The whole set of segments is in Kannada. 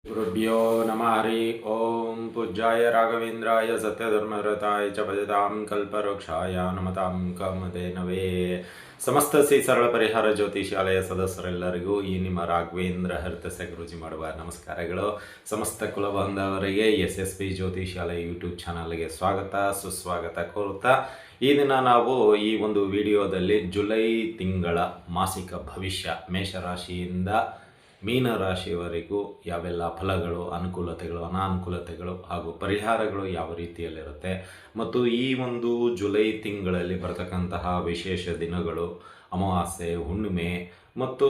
गुरुभ्यो नमः हरि ओम पूज्याय राघवेन्द्राय सत्यधर्मरताय च भजतां कल्पवृक्षाय नमतां ಕಾಮಧೇನವೇ. ಸಮಸ್ತ ಶ್ರೀ ಸರಳ ಪರಿಹಾರ ಜ್ಯೋತಿಷಾಲಯ ಸದಸ್ಯರೆಲ್ಲರಿಗೂ ಈ ನಿಮ್ಮ ರಾಘವೇಂದ್ರ ಹರಿತಸೆ ಗುರುಜಿ ಮಾಡುವ ನಮಸ್ಕಾರಗಳು. ಸಮಸ್ತ ಕುಲಬಾಂಧವರಿಗೆ SSP ಜ್ಯೋತಿಷಾಲಯ ಯೂಟ್ಯೂಬ್ ಚಾನಲ್ಗೆ ಸ್ವಾಗತ ಸುಸ್ವಾಗತ ಕೋರುತ್ತಾ ಈ ದಿನ ನಾವು ಈ ಒಂದು ವಿಡಿಯೋದಲ್ಲಿ ಜುಲೈ ತಿಂಗಳ ಮಾಸಿಕ ಭವಿಷ್ಯ ಮೇಷರಾಶಿಯಿಂದ ಮೀನರಾಶಿಯವರೆಗೂ ಯಾವೆಲ್ಲ ಫಲಗಳು, ಅನುಕೂಲತೆಗಳು, ಅನಾನುಕೂಲತೆಗಳು ಹಾಗೂ ಪರಿಹಾರಗಳು ಯಾವ ರೀತಿಯಲ್ಲಿರುತ್ತೆ ಮತ್ತು ಈ ಒಂದು ಜುಲೈ ತಿಂಗಳಲ್ಲಿ ಬರತಕ್ಕಂತಹ ವಿಶೇಷ ದಿನಗಳು, ಅಮಾವಾಸ್ಯೆ, ಹುಣ್ಣಿಮೆ ಮತ್ತು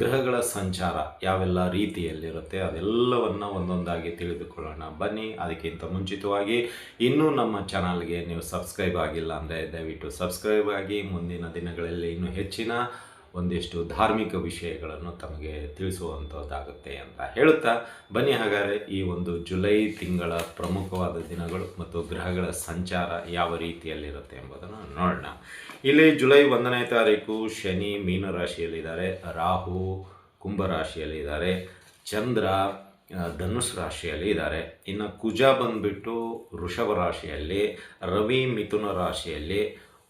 ಗ್ರಹಗಳ ಸಂಚಾರ ಯಾವೆಲ್ಲ ರೀತಿಯಲ್ಲಿರುತ್ತೆ ಅದೆಲ್ಲವನ್ನು ಒಂದೊಂದಾಗಿ ತಿಳಿದುಕೊಳ್ಳೋಣ ಬನ್ನಿ. ಅದಕ್ಕಿಂತ ಮುಂಚಿತವಾಗಿ ಇನ್ನೂ ನಮ್ಮ ಚಾನಲ್ಗೆ ನೀವು ಸಬ್ಸ್ಕ್ರೈಬ್ ಆಗಿಲ್ಲ ಅಂದರೆ ದಯವಿಟ್ಟು ಸಬ್ಸ್ಕ್ರೈಬ್ ಆಗಿ. ಮುಂದಿನ ದಿನಗಳಲ್ಲಿ ಇನ್ನೂ ಹೆಚ್ಚಿನ ಒಂದಿಷ್ಟು ಧಾರ್ಮಿಕ ವಿಷಯಗಳನ್ನು ತಮಗೆ ತಿಳಿಸುವಂಥದ್ದಾಗುತ್ತೆ ಅಂತ ಹೇಳುತ್ತಾ ಬನ್ನಿ. ಹಾಗಾದರೆ ಈ ಒಂದು ಜುಲೈ ತಿಂಗಳ ಪ್ರಮುಖವಾದ ದಿನಗಳು ಮತ್ತು ಗ್ರಹಗಳ ಸಂಚಾರ ಯಾವ ರೀತಿಯಲ್ಲಿರುತ್ತೆ ಎಂಬುದನ್ನು ನೋಡೋಣ. ಇಲ್ಲಿ ಜುಲೈ 1ನೇ ತಾರೀಕು ಶನಿ ಮೀನರಾಶಿಯಲ್ಲಿದ್ದಾರೆ, ರಾಹು ಕುಂಭರಾಶಿಯಲ್ಲಿದ್ದಾರೆ, ಚಂದ್ರ ಧನುಸ್ ರಾಶಿಯಲ್ಲಿ ಇದ್ದಾರೆ. ಇನ್ನು ಕುಜ ಬಂದುಬಿಟ್ಟು ವೃಷಭ ರಾಶಿಯಲ್ಲಿ, ರವಿ ಮಿಥುನ ರಾಶಿಯಲ್ಲಿ,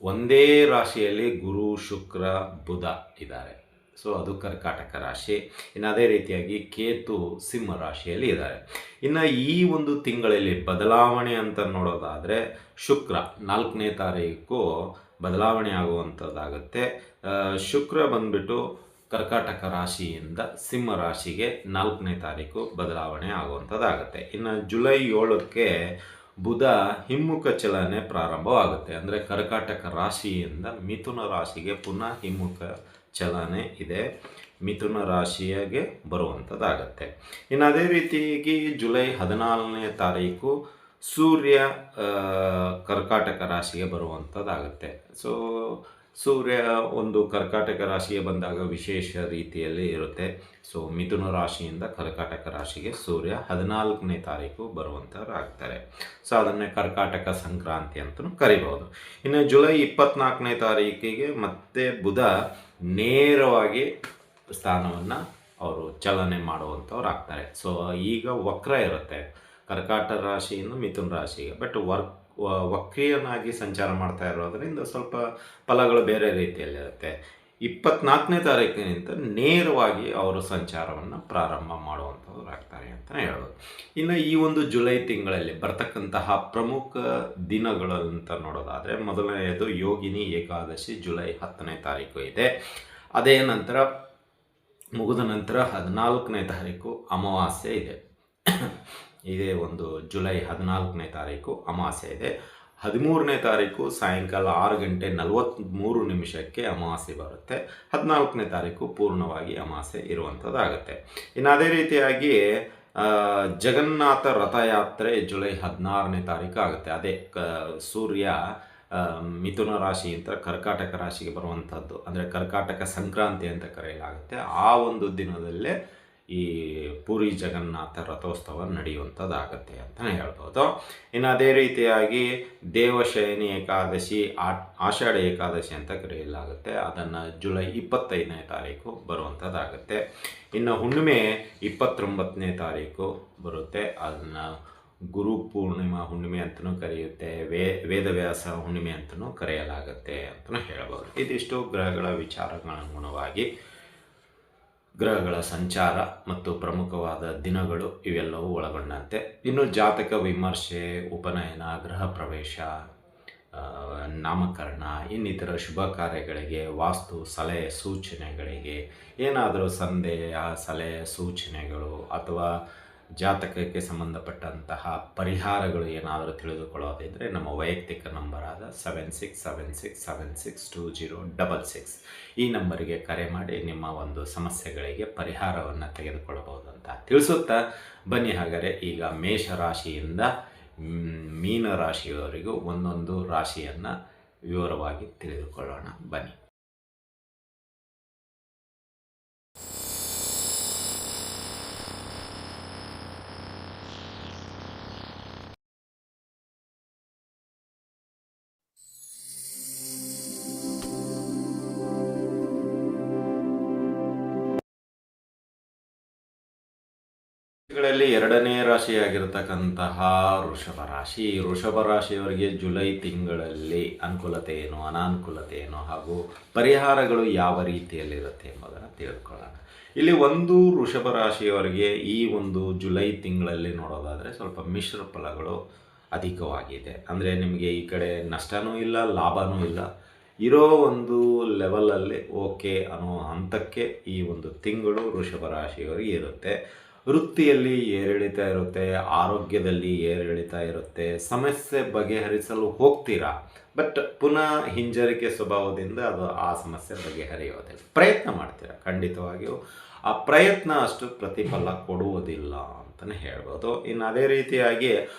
ಒಂದೇ ರಾಶಿಯಲ್ಲಿ ಗುರು ಶುಕ್ರ ಬುಧ ಇದ್ದಾರೆ. ಸೊ ಅದು ಕರ್ಕಾಟಕ ರಾಶಿ. ಇನ್ನು ಅದೇ ರೀತಿಯಾಗಿ ಕೇತು ಸಿಂಹ ರಾಶಿಯಲ್ಲಿ ಇದ್ದಾರೆ. ಇನ್ನು ಈ ಒಂದು ತಿಂಗಳಲ್ಲಿ ಬದಲಾವಣೆ ಅಂತ ನೋಡೋದಾದರೆ ಶುಕ್ರ 4ನೇ ತಾರೀಕು ಬದಲಾವಣೆ ಆಗುವಂಥದ್ದಾಗುತ್ತೆ. ಶುಕ್ರ ಬಂದುಬಿಟ್ಟು ಕರ್ಕಾಟಕ ರಾಶಿಯಿಂದ ಸಿಂಹ ರಾಶಿಗೆ 4ನೇ ತಾರೀಕು ಬದಲಾವಣೆ ಆಗುವಂಥದ್ದಾಗುತ್ತೆ. ಇನ್ನು ಜುಲೈ 7ಕ್ಕೆ ಬುಧ ಹಿಮ್ಮುಖ ಚಲನೆ ಪ್ರಾರಂಭವಾಗುತ್ತೆ. ಅಂದರೆ ಕರ್ಕಾಟಕ ರಾಶಿಯಿಂದ ಮಿಥುನ ರಾಶಿಗೆ ಪುನಃ ಹಿಮ್ಮುಖ ಚಲನೆ ಇದೆ, ಮಿಥುನ ರಾಶಿಯಾಗೆ ಬರುವಂಥದ್ದಾಗತ್ತೆ. ಇನ್ನು ಅದೇ ರೀತಿಯಾಗಿ ಜುಲೈ 14ನೇ ತಾರೀಕು ಸೂರ್ಯ ಕರ್ಕಾಟಕ ರಾಶಿಗೆ ಬರುವಂಥದ್ದಾಗುತ್ತೆ. ಸೊ ಸೂರ್ಯ ಒಂದು ಕರ್ಕಾಟಕ ರಾಶಿಗೆ ಬಂದಾಗ ವಿಶೇಷ ರೀತಿಯಲ್ಲಿ ಇರುತ್ತೆ. ಸೊ ಮಿಥುನ ರಾಶಿಯಿಂದ ಕರ್ಕಾಟಕ ರಾಶಿಗೆ ಸೂರ್ಯ 14ನೇ ತಾರೀಕು ಬರುವಂಥವ್ರಾಗ್ತಾರೆ. ಸೊ ಅದನ್ನೇ ಕರ್ಕಾಟಕ ಸಂಕ್ರಾಂತಿ ಅಂತಲೂ ಕರಿಬಹುದು. ಇನ್ನು ಜುಲೈ 24ನೇ ತಾರೀಕಿಗೆ ಮತ್ತೆ ಬುಧ ನೇರವಾಗಿ ಸ್ಥಾನವನ್ನು ಅವರು ಚಲನೆ ಮಾಡುವಂಥವ್ರು ಆಗ್ತಾರೆ. ಸೊ ಈಗ ವಕ್ರ ಇರುತ್ತೆ ಕರ್ಕಾಟಕ ರಾಶಿಯಿಂದ ಮಿಥುನ ರಾಶಿಗೆ, ಬಟ್ ವಕ್ರಿಯನಾಗಿ ಸಂಚಾರ ಮಾಡ್ತಾ ಇರೋದರಿಂದ ಸ್ವಲ್ಪ ಫಲಗಳು ಬೇರೆ ರೀತಿಯಲ್ಲಿರುತ್ತೆ. 24ನೇ ತಾರೀಕಿನಿಂದ ನೇರವಾಗಿ ಅವರು ಸಂಚಾರವನ್ನು ಪ್ರಾರಂಭ ಮಾಡುವಂಥವ್ರು ಆಗ್ತಾರೆ ಅಂತಲೇ ಹೇಳ್ಬೋದು. ಇನ್ನು ಈ ಒಂದು ಜುಲೈ ತಿಂಗಳಲ್ಲಿ ಬರ್ತಕ್ಕಂತಹ ಪ್ರಮುಖ ದಿನಗಳು ಅಂತ ನೋಡೋದಾದರೆ ಮೊದಲನೆಯದು ಯೋಗಿನಿ ಏಕಾದಶಿ ಜುಲೈ 10ನೇ ತಾರೀಕು ಇದೆ. ಅದೇ ನಂತರ ಮುಗಿದ ನಂತರ 14ನೇ ತಾರೀಕು ಅಮಾವಾಸ್ಯೆ ಇದೆ. ಇದೇ ಒಂದು ಜುಲೈ 14ನೇ ತಾರೀಕು ಅಮಾವಾಸ್ಯೆ ಇದೆ. 13ನೇ ತಾರೀಕು ಸಾಯಂಕಾಲ 6:43 ಅಮಾವಾಸ್ಯೆ ಬರುತ್ತೆ. 14ನೇ ತಾರೀಕು ಪೂರ್ಣವಾಗಿ ಅಮಾವಾಸ್ಯೆ ಇರುವಂಥದ್ದಾಗುತ್ತೆ. ಇನ್ನು ಅದೇ ರೀತಿಯಾಗಿ ಜಗನ್ನಾಥ ರಥಯಾತ್ರೆ ಜುಲೈ 16ನೇ ತಾರೀಕು ಆಗುತ್ತೆ. ಅದೇ ಸೂರ್ಯ ಮಿಥುನ ರಾಶಿಯಿಂದ ಕರ್ಕಾಟಕ ರಾಶಿಗೆ ಬರುವಂಥದ್ದು, ಅಂದರೆ ಕರ್ಕಾಟಕ ಸಂಕ್ರಾಂತಿ ಅಂತ ಕರೆಯಲಾಗುತ್ತೆ. ಆ ಒಂದು ದಿನದಲ್ಲೇ ಈ ಪುರಿ ಜಗನ್ನಾಥ ರಥೋತ್ಸವ ನಡೆಯುವಂಥದ್ದಾಗತ್ತೆ ಅಂತಲೇ ಹೇಳ್ಬೋದು. ಇನ್ನು ಅದೇ ರೀತಿಯಾಗಿ ದೇವಶಯನಿ ಏಕಾದಶಿ ಆಷಾಢ ಏಕಾದಶಿ ಅಂತ ಕರೆಯಲಾಗುತ್ತೆ. ಅದನ್ನು ಜುಲೈ 25ನೇ ತಾರೀಕು ಬರುವಂಥದ್ದಾಗುತ್ತೆ. ಇನ್ನು ಹುಣ್ಣಿಮೆ 29ನೇ ತಾರೀಕು ಬರುತ್ತೆ. ಅದನ್ನು ಗುರು ಪೂರ್ಣಿಮಾ ಹುಣ್ಣಿಮೆ ಅಂತಲೂ ಕರೆಯುತ್ತೆ, ವೇದವ್ಯಾಸ ಹುಣ್ಣಿಮೆ ಅಂತಲೂ ಕರೆಯಲಾಗುತ್ತೆ ಅಂತಲೂ ಹೇಳ್ಬೋದು. ಇದಿಷ್ಟು ಗ್ರಹಗಳ ವಿಚಾರಗಳನುಗುಣವಾಗಿ ಗ್ರಹಗಳ ಸಂಚಾರ ಮತ್ತು ಪ್ರಮುಖವಾದ ದಿನಗಳು ಇವೆಲ್ಲವೂ ಒಳಗೊಂಡಂತೆ ಇನ್ನು ಜಾತಕ ವಿಮರ್ಶೆ, ಉಪನಯನ, ಗೃಹ ಪ್ರವೇಶ, ನಾಮಕರಣ, ಇನ್ನಿತರ ಶುಭ ಕಾರ್ಯಗಳಿಗೆ, ವಾಸ್ತು ಸಲಹೆ ಸೂಚನೆಗಳಿಗೆ, ಏನಾದರೂ ಸಂದೇಹ ಸಲಹೆ ಸೂಚನೆಗಳು ಅಥವಾ ಜಾತಕಕ್ಕೆ ಸಂಬಂಧಪಟ್ಟಂತಹ ಪರಿಹಾರಗಳು ಏನಾದರೂ ತಿಳಿದುಕೊಳ್ಳೋದಿದ್ದರೆ ನಮ್ಮ ವೈಯಕ್ತಿಕ ನಂಬರಾದ 7676762066 ಈ ನಂಬರಿಗೆ ಕರೆ ಮಾಡಿ ನಿಮ್ಮ ಒಂದು ಸಮಸ್ಯೆಗಳಿಗೆ ಪರಿಹಾರವನ್ನು ತೆಗೆದುಕೊಳ್ಳಬಹುದು ಅಂತ ತಿಳಿಸುತ್ತಾ ಬನ್ನಿ. ಹಾಗಾದರೆ ಈಗ ಮೇಷರಾಶಿಯಿಂದ ಮೀನರಾಶಿಯವರೆಗೂ ಒಂದೊಂದು ರಾಶಿಯನ್ನು ವಿವರವಾಗಿ ತಿಳಿದುಕೊಳ್ಳೋಣ ಬನ್ನಿ. ಗಳಲ್ಲಿ ಎರಡನೇ ರಾಶಿಯಾಗಿರ್ತಕ್ಕಂತಹ ವೃಷಭ ರಾಶಿಯವರಿಗೆ ಜುಲೈ ತಿಂಗಳಲ್ಲಿ ಅನುಕೂಲತೆ ಏನು, ಅನಾನುಕೂಲತೆ ಏನು ಹಾಗೂ ಪರಿಹಾರಗಳು ಯಾವ ರೀತಿಯಲ್ಲಿರುತ್ತೆ ಎಂಬುದನ್ನು ತಿಳಿದುಕೊಳ್ಳೋಣ. ಇಲ್ಲಿ ಒಂದು ವೃಷಭ ರಾಶಿಯವರಿಗೆ ಈ ಒಂದು ಜುಲೈ ತಿಂಗಳಲ್ಲಿ ನೋಡೋದಾದರೆ ಸ್ವಲ್ಪ ಮಿಶ್ರ ಫಲಗಳು ಅಧಿಕವಾಗಿದೆ. ಅಂದರೆ ನಿಮಗೆ ಈ ಕಡೆ ನಷ್ಟನೂ ಇಲ್ಲ, ಲಾಭನೂ ಇಲ್ಲ, ಇರೋ ಒಂದು ಲೆವೆಲಲ್ಲಿ ಓಕೆ ಅನ್ನೋ ಹಂತಕ್ಕೆ ಈ ಒಂದು ತಿಂಗಳು ವೃಷಭ ರಾಶಿಯವರಿಗೆ ಇರುತ್ತೆ. ವೃತ್ತಿಯಲ್ಲಿ ಏರಿಳಿತ ಇರುತ್ತೆ, ಆರೋಗ್ಯದಲ್ಲಿ ಏರಿಳಿತ ಇರುತ್ತೆ, ಸಮಸ್ಯೆ ಬಗೆಹರಿಸಲು ಹೋಗ್ತೀರಾ, ಬಟ್ ಪುನಃ ಹಿಂಜರಿಕೆ ಸ್ವಭಾವದಿಂದ ಅದು ಆ ಸಮಸ್ಯೆ ಬಗೆಹರಿಯೋದಿಲ್ಲ. ಪ್ರಯತ್ನ ಮಾಡ್ತೀರಾ, ಖಂಡಿತವಾಗಿಯೂ ಆ ಪ್ರಯತ್ನ ಅಷ್ಟು ಪ್ರತಿಫಲ ಕೊಡುವುದಿಲ್ಲ ಅಂತಲೇ ಹೇಳ್ಬೋದು. ಇನ್ನು ಅದೇ ರೀತಿಯಾಗಿ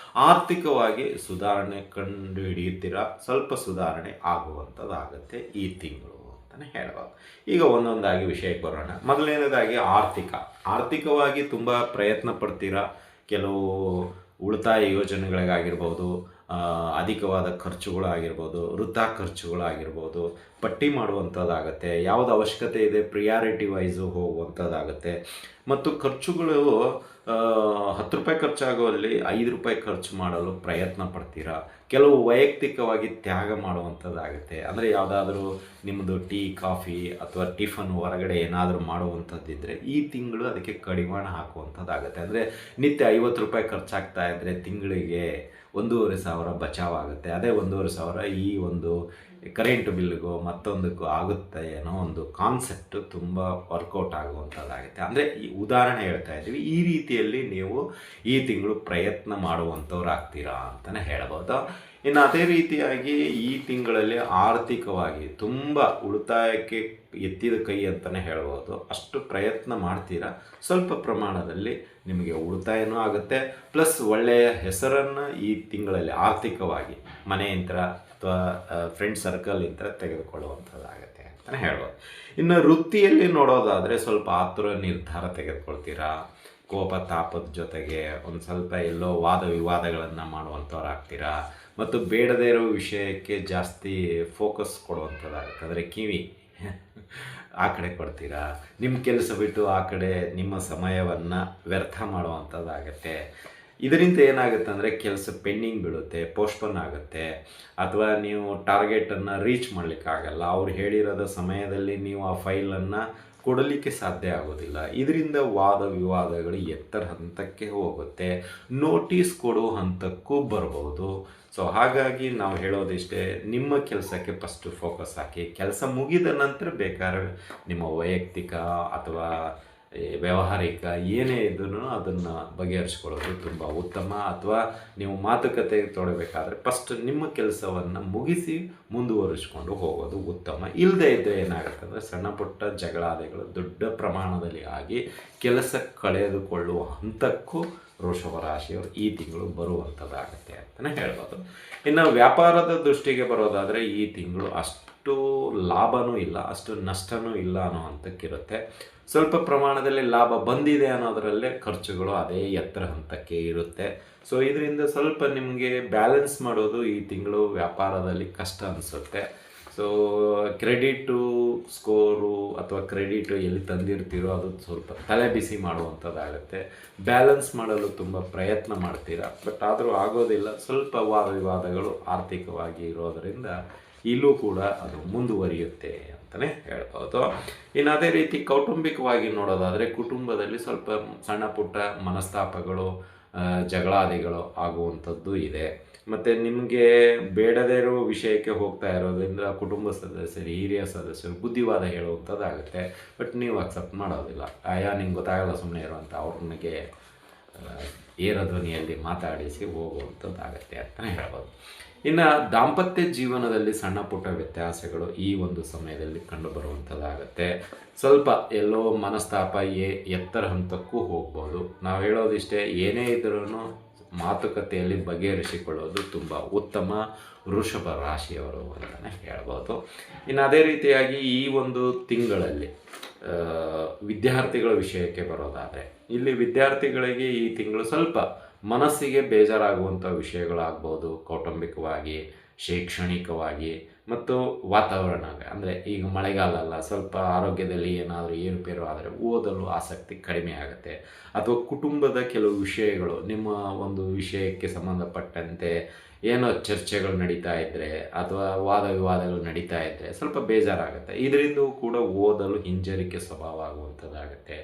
ಆರ್ಥಿಕವಾಗಿ ಸುಧಾರಣೆ ಕಂಡು ಹಿಡಿಯುತ್ತೀರಾ, ಸ್ವಲ್ಪ ಸುಧಾರಣೆ ಆಗುವಂಥದ್ದಾಗುತ್ತೆ ಈ ತಿಂಗಳು ಅಂತಲೇ ಹೇಳ್ಬೋದು. ಈಗ ಒಂದೊಂದಾಗಿ ವಿಷಯಕ್ಕೆ ಬರೋಣ. ಮೊದಲನೇದಾಗಿ ಆರ್ಥಿಕವಾಗಿ ತುಂಬ ಪ್ರಯತ್ನ ಪಡ್ತೀರಾ. ಕೆಲವು ಉಳಿತಾಯ ಯೋಜನೆಗಳಿಗಾಗಿರ್ಬೋದು, ಅಧಿಕವಾದ ಖರ್ಚುಗಳಾಗಿರ್ಬೋದು, ವೃಥಾ ಖರ್ಚುಗಳಾಗಿರ್ಬೋದು, ಪಟ್ಟಿ ಮಾಡುವಂಥದ್ದಾಗತ್ತೆ. ಯಾವುದು ಅವಶ್ಯಕತೆ ಇದೆ ಪ್ರಿಯಾರಿಟಿ ವೈಸು ಹೋಗುವಂಥದ್ದಾಗತ್ತೆ. ಮತ್ತು ಖರ್ಚುಗಳು 10 ರೂಪಾಯಿ ಖರ್ಚಾಗುವಲ್ಲಿ 5 ರೂಪಾಯಿ ಖರ್ಚು ಮಾಡಲು ಪ್ರಯತ್ನ ಪಡ್ತೀರಾ. ಕೆಲವು ವೈಯಕ್ತಿಕವಾಗಿ ತ್ಯಾಗ ಮಾಡುವಂಥದ್ದಾಗುತ್ತೆ. ಅಂದರೆ ಯಾವುದಾದ್ರೂ ನಿಮ್ಮದು ಟೀ, ಕಾಫಿ ಅಥವಾ ಟಿಫನ್ ಹೊರಗಡೆ ಏನಾದರೂ ಮಾಡುವಂಥದ್ದಿದ್ದರೆ ಈ ತಿಂಗಳು ಅದಕ್ಕೆ ಕಡಿವಾಣ ಹಾಕುವಂಥದ್ದಾಗುತ್ತೆ. ಅಂದರೆ ನಿತ್ಯ 50 ರೂಪಾಯಿ ಖರ್ಚಾಗ್ತಾ ಇದ್ದರೆ ತಿಂಗಳಿಗೆ 1,500 ಬಚಾವಾಗುತ್ತೆ. ಅದೇ 1,500 ಈ ಒಂದು ಕರೆಂಟ್ ಬಿಲ್ಗೋ ಮತ್ತೊಂದಕ್ಕೂ ಆಗುತ್ತೆ ಅನ್ನೋ ಒಂದು ಕಾನ್ಸೆಪ್ಟು ತುಂಬ ವರ್ಕೌಟ್ ಆಗುವಂಥದ್ದಾಗುತ್ತೆ. ಅಂದರೆ ಈ ಉದಾಹರಣೆ ಹೇಳ್ತಾ ಇದ್ದೀವಿ. ಈ ರೀತಿಯಲ್ಲಿ ನೀವು ಈ ತಿಂಗಳು ಪ್ರಯತ್ನ ಮಾಡುವಂಥವ್ರು ಆಗ್ತೀರಾ ಅಂತಲೇ ಹೇಳ್ಬೋದು. ಇನ್ನು ಅದೇ ರೀತಿಯಾಗಿ ಈ ತಿಂಗಳಲ್ಲಿ ಆರ್ಥಿಕವಾಗಿ ತುಂಬ ಉಳಿತಾಯಕ್ಕೆ ಎತ್ತಿದ ಕೈ ಅಂತಲೇ ಹೇಳ್ಬೋದು. ಅಷ್ಟು ಪ್ರಯತ್ನ ಮಾಡ್ತೀರಾ. ಸ್ವಲ್ಪ ಪ್ರಮಾಣದಲ್ಲಿ ನಿಮಗೆ ಉಳಿತಾಯನೂ ಆಗುತ್ತೆ, ಪ್ಲಸ್ ಒಳ್ಳೆಯ ಹೆಸರನ್ನು ಈ ತಿಂಗಳಲ್ಲಿ ಆರ್ಥಿಕವಾಗಿ ಮನೆಯಂತ್ರ ಅಥವಾ ಫ್ರೆಂಡ್ ಸರ್ಕಲಿಂದ ತೆಗೆದುಕೊಳ್ಳುವಂಥದ್ದಾಗತ್ತೆ ಅಂತಲೇ ಹೇಳ್ಬೋದು. ಇನ್ನು ವೃತ್ತಿಯಲ್ಲಿ ನೋಡೋದಾದರೆ ಸ್ವಲ್ಪ ಆತುರ ನಿರ್ಧಾರ ತೆಗೆದುಕೊಳ್ತೀರಾ. ಕೋಪ ತಾಪದ ಜೊತೆಗೆ ಒಂದು ಸ್ವಲ್ಪ ಎಲ್ಲೋ ವಾದ ವಿವಾದಗಳನ್ನು ಮಾಡುವಂಥವ್ರು ಆಗ್ತೀರಾ. ಮತ್ತು ಬೇಡದೇ ಇರೋ ವಿಷಯಕ್ಕೆ ಜಾಸ್ತಿ ಫೋಕಸ್ ಕೊಡುವಂಥದ್ದಾಗುತ್ತೆ. ಅಂದರೆ ಕಿವಿ ಆ ಕಡೆ ಕೊಡ್ತೀರಾ. ನಿಮ್ಮ ಕೆಲಸ ಬಿಟ್ಟು ಆ ಕಡೆ ನಿಮ್ಮ ಸಮಯವನ್ನು ವ್ಯರ್ಥ ಮಾಡುವಂಥದ್ದಾಗತ್ತೆ. ಇದರಿಂದ ಏನಾಗುತ್ತೆ ಅಂದರೆ ಕೆಲಸ ಪೆಂಡಿಂಗ್ ಬೀಳುತ್ತೆ, ಪೋಸ್ಟ್ಪೋನ್ ಆಗುತ್ತೆ, ಅಥವಾ ನೀವು ಟಾರ್ಗೆಟನ್ನು ರೀಚ್ ಮಾಡಲಿಕ್ಕಾಗಲ್ಲ. ಅವ್ರು ಹೇಳಿರೋದ ಸಮಯದಲ್ಲಿ ನೀವು ಆ ಫೈಲನ್ನು ಕೊಡಲಿಕ್ಕೆ ಸಾಧ್ಯ ಆಗೋದಿಲ್ಲ. ಇದರಿಂದ ವಾದ ವಿವಾದಗಳು ಎತ್ತರ ಹಂತಕ್ಕೆ ಹೋಗುತ್ತೆ, ನೋಟಿಸ್ ಕೊಡೋ ಹಂತಕ್ಕೂ ಬರ್ಬೋದು. ಸೊ ಹಾಗಾಗಿ ನಾವು ಹೇಳೋದಿಷ್ಟೇ, ನಿಮ್ಮ ಕೆಲಸಕ್ಕೆ ಫಸ್ಟು ಫೋಕಸ್ ಹಾಕಿ. ಕೆಲಸ ಮುಗಿದ ನಂತರ ಬೇಕಾದ್ರೆ ನಿಮ್ಮ ವೈಯಕ್ತಿಕ ಅಥವಾ ವ್ಯಾವಹಾರಿಕ ಏನೇ ಇದ್ರೂ ಅದನ್ನು ಬಗೆಹರಿಸ್ಕೊಳ್ಳೋದು ತುಂಬ ಉತ್ತಮ. ಅಥವಾ ನೀವು ಮಾತುಕತೆ ತೊಡಬೇಕಾದ್ರೆ ಫಸ್ಟ್ ನಿಮ್ಮ ಕೆಲಸವನ್ನು ಮುಗಿಸಿ ಮುಂದುವರಿಸ್ಕೊಂಡು ಹೋಗೋದು ಉತ್ತಮ. ಇಲ್ಲದೇ ಇದ್ದರೆ ಏನಾಗುತ್ತೆ ಅಂದರೆ ಸಣ್ಣ ಪುಟ್ಟ ಜಗಳಾದಿಗಳು ದೊಡ್ಡ ಪ್ರಮಾಣದಲ್ಲಿ ಆಗಿ ಕೆಲಸ ಕಳೆದುಕೊಳ್ಳುವ ಹಂತಕ್ಕೂ ವೃಷಭ ರಾಶಿಯವರು ಈ ತಿಂಗಳು ಬರುವಂಥದ್ದಾಗತ್ತೆ ಅಂತಲೇ ಹೇಳ್ಬೋದು. ಇನ್ನು ವ್ಯಾಪಾರದ ದೃಷ್ಟಿಗೆ ಬರೋದಾದರೆ ಈ ತಿಂಗಳು ಅಷ್ಟು ಲಾಭನೂ ಇಲ್ಲ, ಅಷ್ಟು ನಷ್ಟನೂ ಇಲ್ಲ ಅನ್ನೋ ಹಂತಕ್ಕಿರುತ್ತೆ. ಸ್ವಲ್ಪ ಪ್ರಮಾಣದಲ್ಲಿ ಲಾಭ ಬಂದಿದೆ ಅನ್ನೋದರಲ್ಲೇ ಖರ್ಚುಗಳು ಅದೇ ಎತ್ತರ ಹಂತಕ್ಕೆ ಇರುತ್ತೆ. ಸೊ ಇದರಿಂದ ಸ್ವಲ್ಪ ನಿಮಗೆ ಬ್ಯಾಲೆನ್ಸ್ ಮಾಡೋದು ಈ ತಿಂಗಳು ವ್ಯಾಪಾರದಲ್ಲಿ ಕಷ್ಟ ಅನಿಸುತ್ತೆ. ಸೊ ಕ್ರೆಡಿಟು ಸ್ಕೋರು ಅಥವಾ ಕ್ರೆಡಿಟು ಎಲ್ಲಿ ತಂದಿರ್ತೀರೋ ಅದು ಸ್ವಲ್ಪ ತಲೆ ಬಿಸಿ ಮಾಡುವಂಥದ್ದಾಗುತ್ತೆ. ಬ್ಯಾಲೆನ್ಸ್ ಮಾಡಲು ತುಂಬ ಪ್ರಯತ್ನ ಮಾಡ್ತೀರಾ, ಬಟ್ ಆದರೂ ಆಗೋದಿಲ್ಲ. ಸ್ವಲ್ಪ ವಾದ ವಿವಾದಗಳು ಆರ್ಥಿಕವಾಗಿ ಇರೋದರಿಂದ ಇಲ್ಲೂ ಕೂಡ ಅದು ಮುಂದುವರಿಯುತ್ತೆ ಅಂತಲೇ ಹೇಳ್ಬೋದು. ಇನ್ನು ಅದೇ ರೀತಿ ಕೌಟುಂಬಿಕವಾಗಿ ನೋಡೋದಾದರೆ ಕುಟುಂಬದಲ್ಲಿ ಸ್ವಲ್ಪ ಸಣ್ಣ ಪುಟ್ಟ ಮನಸ್ತಾಪಗಳು, ಜಗಳಾದಿಗಳು ಆಗುವಂಥದ್ದು ಇದೆ. ಮತ್ತು ನಿಮಗೆ ಬೇಡದೇ ಇರೋ ವಿಷಯಕ್ಕೆ ಹೋಗ್ತಾ ಇರೋದ್ರಿಂದ ಕುಟುಂಬ ಸದಸ್ಯರು, ಹಿರಿಯ ಸದಸ್ಯರು ಬುದ್ಧಿವಾದ ಹೇಳುವಂಥದ್ದಾಗುತ್ತೆ. ಬಟ್ ನೀವು ಅಕ್ಸೆಪ್ಟ್ ಮಾಡೋದಿಲ್ಲ. ನಿಂಗೆ ಗೊತ್ತಾಗಲ್ಲ, ಸುಮ್ಮನೆ ಇರುವಂಥ ಅವ್ರನಿಗೆ ಏರಧ್ವನಿಯಲ್ಲಿ ಮಾತಾಡಿಸಿ ಹೋಗುವಂಥದ್ದಾಗತ್ತೆ ಅಂತಲೇ ಹೇಳ್ಬೋದು. ಇನ್ನು ದಾಂಪತ್ಯ ಜೀವನದಲ್ಲಿ ಸಣ್ಣ ಪುಟ್ಟ ವ್ಯತ್ಯಾಸಗಳು ಈ ಒಂದು ಸಮಯದಲ್ಲಿ ಕಂಡುಬರುವಂಥದ್ದಾಗತ್ತೆ. ಸ್ವಲ್ಪ ಎಲ್ಲೋ ಮನಸ್ತಾಪ ಎತ್ತರ ಹಂತಕ್ಕೂ ಹೋಗ್ಬೋದು. ನಾವು ಹೇಳೋದಿಷ್ಟೇ, ಏನೇ ಇದ್ರೂ ಮಾತುಕತೆಯಲ್ಲಿ ಬಗೆಹರಿಸಿಕೊಳ್ಳೋದು ತುಂಬ ಉತ್ತಮ ವೃಷಭ ರಾಶಿಯವರು ಅಂತಲೇ ಹೇಳ್ಬೋದು. ಇನ್ನು ಅದೇ ರೀತಿಯಾಗಿ ಈ ಒಂದು ತಿಂಗಳಲ್ಲಿ ವಿದ್ಯಾರ್ಥಿಗಳ ವಿಷಯಕ್ಕೆ ಬರೋದಾದರೆ ಇಲ್ಲಿ ವಿದ್ಯಾರ್ಥಿಗಳಿಗೆ ಈ ತಿಂಗಳು ಸ್ವಲ್ಪ ಮನಸ್ಸಿಗೆ ಬೇಜಾರಾಗುವಂಥ ವಿಷಯಗಳಾಗ್ಬೋದು. ಕೌಟುಂಬಿಕವಾಗಿ, ಶೈಕ್ಷಣಿಕವಾಗಿ, ಮತ್ತು ವಾತಾವರಣ ಅಂದರೆ ಈಗ ಮಳೆಗಾಲ ಅಲ್ಲ, ಸ್ವಲ್ಪ ಆರೋಗ್ಯದಲ್ಲಿ ಏನಾದರೂ ಏರುಪೇರು ಆದರೆ ಓದಲು ಆಸಕ್ತಿ ಕಡಿಮೆ ಆಗುತ್ತೆ. ಅಥವಾ ಕುಟುಂಬದ ಕೆಲವು ವಿಷಯಗಳು, ನಿಮ್ಮ ಒಂದು ವಿಷಯಕ್ಕೆ ಸಂಬಂಧಪಟ್ಟಂತೆ ಏನೋ ಚರ್ಚೆಗಳು ನಡೀತಾ ಇದ್ದರೆ ಅಥವಾ ವಾದ ವಿವಾದಗಳು ನಡೀತಾ ಇದ್ದರೆ ಸ್ವಲ್ಪ ಬೇಜಾರಾಗುತ್ತೆ. ಇದರಿಂದ ಕೂಡ ಓದಲು ಹಿಂಜರಿಕೆ ಸ್ವಭಾವ ಆಗುವಂಥದ್ದಾಗುತ್ತೆ.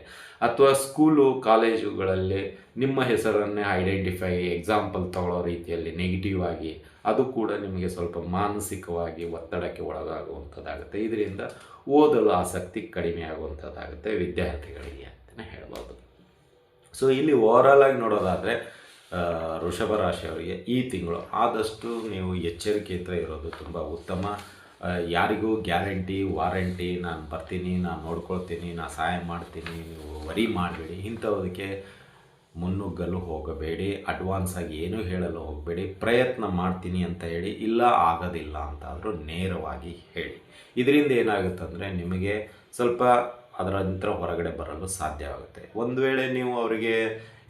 ಅಥವಾ ಸ್ಕೂಲು ಕಾಲೇಜುಗಳಲ್ಲಿ ನಿಮ್ಮ ಹೆಸರನ್ನೇ ಐಡೆಂಟಿಫೈ ಎಕ್ಸಾಂಪಲ್ ತಗೊಳ್ಳೋ ರೀತಿಯಲ್ಲಿ ನೆಗೆಟಿವ್ ಆಗಿ ಅದು ಕೂಡ ನಿಮಗೆ ಸ್ವಲ್ಪ ಮಾನಸಿಕವಾಗಿ ಒತ್ತಡಕ್ಕೆ ಒಳಗಾಗುವಂಥದ್ದಾಗುತ್ತೆ. ಇದರಿಂದ ಓದಲು ಆಸಕ್ತಿ ಕಡಿಮೆ ಆಗುವಂಥದ್ದಾಗುತ್ತೆ ವಿದ್ಯಾರ್ಥಿಗಳಿಗೆ ಅಂತಲೇ ಹೇಳ್ಬೋದು. ಸೊ ಇಲ್ಲಿ ಓವರಾಲ್ ಆಗಿ ನೋಡೋದಾದರೆ ವೃಷಭ ರಾಶಿಯವರಿಗೆ ಈ ತಿಂಗಳು ಆದಷ್ಟು ನೀವು ಎಚ್ಚರಿಕೆಯಿಂದ ಇರೋದು ತುಂಬ ಉತ್ತಮ. ಯಾರಿಗೂ ಗ್ಯಾರಂಟಿ ವಾರಂಟಿ ನಾನು ಬರ್ತೀನಿ, ನಾನು ನೋಡ್ಕೊಳ್ತೀನಿ, ನಾನು ಸಹಾಯ ಮಾಡ್ತೀನಿ, ನೀವು ವರಿ ಮಾಡಬೇಡಿ, ಇಂಥದಕ್ಕೆ ಮುನ್ನುಗ್ಗಲು ಹೋಗಬೇಡಿ. ಅಡ್ವಾನ್ಸ್ ಆಗಿ ಏನೂ ಹೇಳಲು ಹೋಗಬೇಡಿ. ಪ್ರಯತ್ನ ಮಾಡ್ತೀನಿ ಅಂತ ಹೇಳಿ, ಇಲ್ಲ ಆಗೋದಿಲ್ಲ ಅಂತಾದರೂ ನೇರವಾಗಿ ಹೇಳಿ. ಇದರಿಂದ ಏನಾಗುತ್ತಂದರೆ ನಿಮಗೆ ಸ್ವಲ್ಪ ಅದರಂತರ ಹೊರಗಡೆ ಬರಲು ಸಾಧ್ಯವಾಗುತ್ತೆ. ಒಂದು ವೇಳೆ ನೀವು ಅವರಿಗೆ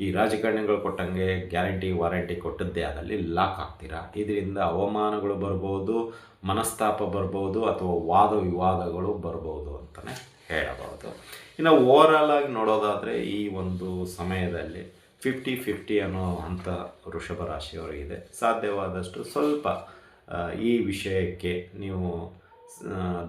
ಈ ರಾಜಕಾರಣಿಗಳು ಕೊಟ್ಟಂಗೆ ಗ್ಯಾರಂಟಿ ವಾರಂಟಿ ಕೊಟ್ಟದ್ದೇ ಆದಲ್ಲಿ ಲಾಕ್ ಆಗ್ತೀರಾ. ಇದರಿಂದ ಅವಮಾನಗಳು ಬರ್ಬೋದು, ಮನಸ್ತಾಪ ಬರ್ಬೋದು, ಅಥವಾ ವಾದ ವಿವಾದಗಳು ಬರ್ಬೋದು ಅಂತಲೇ ಹೇಳಬಹುದು. ಇನ್ನು ಓವರಾಲ್ ಆಗಿ ನೋಡೋದಾದರೆ ಈ ಒಂದು ಸಮಯದಲ್ಲಿ 50-50 ಅನ್ನೋ ಅಂಥ ವೃಷಭ ರಾಶಿಯವರಿಗಿದೆ. ಸಾಧ್ಯವಾದಷ್ಟು ಸ್ವಲ್ಪ ಈ ವಿಷಯಕ್ಕೆ ನೀವು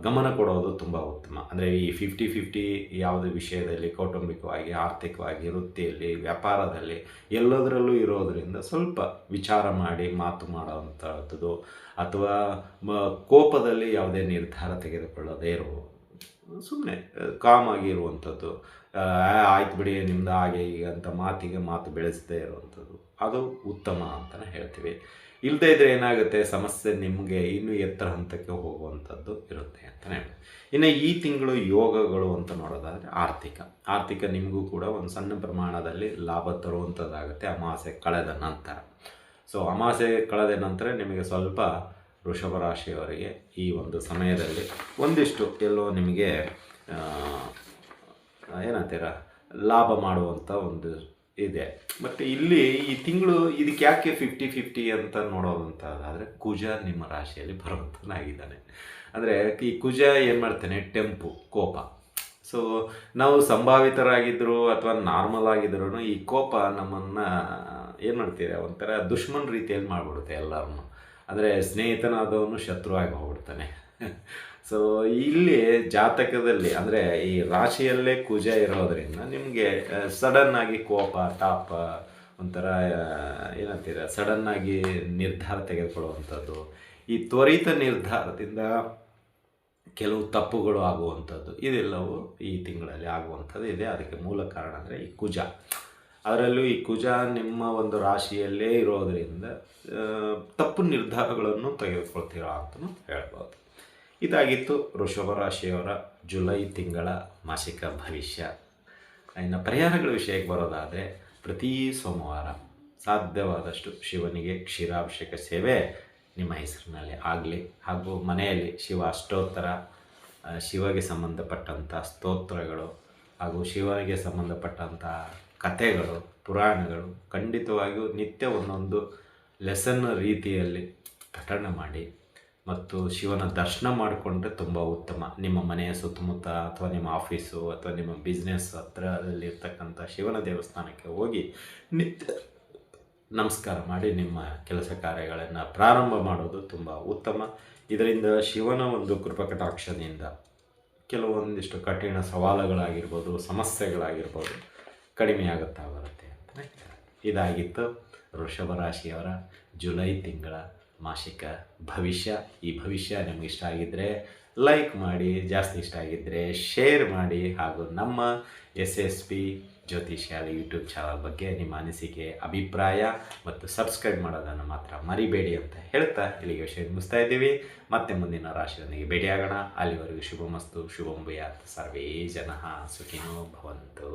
ಗಮನ ಕೊಡೋದು ತುಂಬ ಉತ್ತಮ. ಅಂದರೆ ಈ 50-50 ಯಾವುದೇ ವಿಷಯದಲ್ಲಿ ಕೌಟುಂಬಿಕವಾಗಿ, ಆರ್ಥಿಕವಾಗಿ, ವೃತ್ತಿಯಲ್ಲಿ, ವ್ಯಾಪಾರದಲ್ಲಿ ಎಲ್ಲದರಲ್ಲೂ ಇರೋದರಿಂದ ಸ್ವಲ್ಪ ವಿಚಾರ ಮಾಡಿ ಮಾತು ಮಾಡೋವಂಥದ್ದು, ಅಥವಾ ಕೋಪದಲ್ಲಿ ಯಾವುದೇ ನಿರ್ಧಾರ ತೆಗೆದುಕೊಳ್ಳೋದೇ ಸುಮ್ಮನೆ ಕಾಮ್ ಆಗಿರುವಂಥದ್ದು, ಆಯ್ತು ಬಿಡಿ ನಿಮ್ದು ಹಾಗೆ ಈಗ ಅಂತ ಮಾತಿಗೆ ಮಾತು ಬೆಳೆಸದೇ ಇರುವಂಥದ್ದು, ಅದು ಉತ್ತಮ ಅಂತಲೇ ಹೇಳ್ತೀವಿ. ಇಲ್ಲದೇ ಇದ್ದರೆ ಏನಾಗುತ್ತೆ, ಸಮಸ್ಯೆ ನಿಮಗೆ ಇನ್ನೂ ಎತ್ತರ ಹಂತಕ್ಕೆ ಹೋಗುವಂಥದ್ದು ಇರುತ್ತೆ ಅಂತಲೇ ಹೇಳ್ತೀವಿ. ಇನ್ನು ಈ ತಿಂಗಳು ಯೋಗಗಳು ಅಂತ ನೋಡೋದಾದರೆ ಆರ್ಥಿಕ ನಿಮಗೂ ಕೂಡ ಒಂದು ಸಣ್ಣ ಪ್ರಮಾಣದಲ್ಲಿ ಲಾಭ ತರುವಂಥದ್ದಾಗುತ್ತೆ ಅಮಾವಾಸ್ಯೆ ಕಳೆದ ನಂತರ. ಸೊ ಅಮಾವಾಸ್ಯೆ ಕಳೆದ ನಂತರ ನಿಮಗೆ ಸ್ವಲ್ಪ ವೃಷಭ ರಾಶಿಯವರಿಗೆ ಈ ಒಂದು ಸಮಯದಲ್ಲಿ ಒಂದಿಷ್ಟು ಎಲ್ಲೋ ನಿಮಗೆ ಏನಂತೀರ ಲಾಭ ಮಾಡುವಂಥ ಒಂದು ಇದೆ. ಬಟ್ ಇಲ್ಲಿ ಈ ತಿಂಗಳು ಇದಕ್ಕೆ ಯಾಕೆ 50-50 ಅಂತ ನೋಡೋವಂಥದ್ದಾದರೆ ಕುಜ ನಿಮ್ಮ ರಾಶಿಯಲ್ಲಿ ಬರುವಂತನಾಗಿದ್ದಾನೆ. ಅಂದರೆ ಈ ಕುಜ ಏನು ಮಾಡ್ತಾನೆ, ಟೆಂಪು, ಕೋಪ. ಸೊ ನಾವು ಸಂಭಾವಿತರಾಗಿದ್ದರು ಅಥವಾ ನಾರ್ಮಲ್ ಆಗಿದ್ರು ಈ ಕೋಪ ನಮ್ಮನ್ನು ಏನು ಮಾಡ್ತೀರಾ, ಒಂಥರ ದುಶ್ಮನ್ ರೀತಿಯಲ್ಲಿ ಮಾಡಿಬಿಡುತ್ತೆ ಎಲ್ಲರನ್ನು. ಅಂದರೆ ಸ್ನೇಹಿತನಾದವನು ಶತ್ರುವಾಗಿ ಹೋಗ್ಬಿಡ್ತಾನೆ. ಸೊ ಇಲ್ಲಿ ಜಾತಕದಲ್ಲಿ ಅಂದರೆ ಈ ರಾಶಿಯಲ್ಲೇ ಕುಜ ಇರೋದರಿಂದ ನಿಮಗೆ ಸಡನ್ನಾಗಿ ಕೋಪ, ತಾಪ, ಒಂಥರ ಏನಂತೀರ ಸಡನ್ನಾಗಿ ನಿರ್ಧಾರ ತೆಗೆದುಕೊಳ್ಳುವಂಥದ್ದು, ಈ ತ್ವರಿತ ನಿರ್ಧಾರದಿಂದ ಕೆಲವು ತಪ್ಪುಗಳು ಆಗುವಂಥದ್ದು, ಇದೆಲ್ಲವೂ ಈ ತಿಂಗಳಲ್ಲಿ ಆಗುವಂಥದ್ದು ಇದೆ. ಅದಕ್ಕೆ ಮೂಲ ಕಾರಣ ಅಂದರೆ ಈ ಕುಜ. ಅದರಲ್ಲೂ ಈ ಕುಜ ನಿಮ್ಮ ಒಂದು ರಾಶಿಯಲ್ಲೇ ಇರೋದರಿಂದ ತಪ್ಪು ನಿರ್ಧಾರಗಳನ್ನು ತೆಗೆದುಕೊಳ್ತೀರಾ ಅಂತಲೂ ಹೇಳ್ಬೋದು. ಇದಾಗಿತ್ತು ವೃಷಭ ರಾಶಿಯವರ ಜುಲೈ ತಿಂಗಳ ಮಾಸಿಕ ಭವಿಷ್ಯ. ಇನ್ನು ಪರಿಹಾರಗಳ ವಿಷಯಕ್ಕೆ ಬರೋದಾದರೆ ಪ್ರತಿ ಸೋಮವಾರ ಸಾಧ್ಯವಾದಷ್ಟು ಶಿವನಿಗೆ ಕ್ಷೀರಾಭಿಷೇಕ ಸೇವೆ ನಿಮ್ಮ ಹೆಸರಿನಲ್ಲಿ ಆಗಲಿ, ಹಾಗೂ ಮನೆಯಲ್ಲಿ ಶಿವ ಅಷ್ಟೋತ್ತರ, ಶಿವಗೆ ಸಂಬಂಧಪಟ್ಟಂಥ ಸ್ತೋತ್ರಗಳು ಹಾಗೂ ಶಿವನಿಗೆ ಸಂಬಂಧಪಟ್ಟಂಥ ಕಥೆಗಳು, ಪುರಾಣಗಳು ಖಂಡಿತವಾಗಿಯೂ ನಿತ್ಯ ಒಂದೊಂದು ಲೆಸನ್ ರೀತಿಯಲ್ಲಿ ಪಠಣ ಮಾಡಿ ಮತ್ತು ಶಿವನ ದರ್ಶನ ಮಾಡಿಕೊಂಡ್ರೆ ತುಂಬ ಉತ್ತಮ. ನಿಮ್ಮ ಮನೆಯ ಸುತ್ತಮುತ್ತ ಅಥವಾ ನಿಮ್ಮ ಆಫೀಸು ಅಥವಾ ನಿಮ್ಮ ಬಿಸ್ನೆಸ್ ಹತ್ರದಲ್ಲಿರ್ತಕ್ಕಂಥ ಶಿವನ ದೇವಸ್ಥಾನಕ್ಕೆ ಹೋಗಿ ನಿತ್ಯ ನಮಸ್ಕಾರ ಮಾಡಿ ನಿಮ್ಮ ಕೆಲಸ ಕಾರ್ಯಗಳನ್ನು ಪ್ರಾರಂಭ ಮಾಡೋದು ತುಂಬ ಉತ್ತಮ. ಇದರಿಂದ ಶಿವನ ಒಂದು ಕೃಪಕಟಾಕ್ಷದಿಂದ ಕೆಲವೊಂದಿಷ್ಟು ಕಠಿಣ ಸವಾಲುಗಳಾಗಿರ್ಬೋದು, ಸಮಸ್ಯೆಗಳಾಗಿರ್ಬೋದು ಕಡಿಮೆಯಾಗುತ್ತಾ ಬರುತ್ತೆ ಅಂತಲೇ. ಇದಾಗಿತ್ತು ವೃಷಭ ರಾಶಿಯವರ ಜುಲೈ ತಿಂಗಳ ಮಾಸಿಕ ಭವಿಷ್ಯ. ಈ ಭವಿಷ್ಯ ನಿಮಗೆ ಇಷ್ಟ ಆಗಿದ್ದರೆ ಲೈಕ್ ಮಾಡಿ, ಜಾಸ್ತಿ ಇಷ್ಟ ಆಗಿದ್ದರೆ ಶೇರ್ ಮಾಡಿ, ಹಾಗೂ ನಮ್ಮ SSP ಜ್ಯೋತಿಷ್ಯಾಲಯ ಯೂಟ್ಯೂಬ್ ಚಾನಲ್ ಬಗ್ಗೆ ನಿಮ್ಮ ಅನಿಸಿಕೆ, ಅಭಿಪ್ರಾಯ ಮತ್ತು ಸಬ್ಸ್ಕ್ರೈಬ್ ಮಾಡೋದನ್ನು ಮಾತ್ರ ಮರಿಬೇಡಿ ಅಂತ ಹೇಳ್ತಾ ಇಲ್ಲಿಗೆ ವಿಷಯ ಮುಗಿಸ್ತಾ ಇದ್ದೀವಿ. ಮತ್ತೆ ಮುಂದಿನ ರಾಶಿಯೊಂದಿಗೆ ಭೇಟಿಯಾಗೋಣ. ಅಲ್ಲಿವರೆಗೂ ಶುಭಮಸ್ತು, ಶುಭಂ ಭೂಯಾತ್, ಸರ್ವೇ ಜನಃ ಸುಖಿನೋ ಭವಂತು.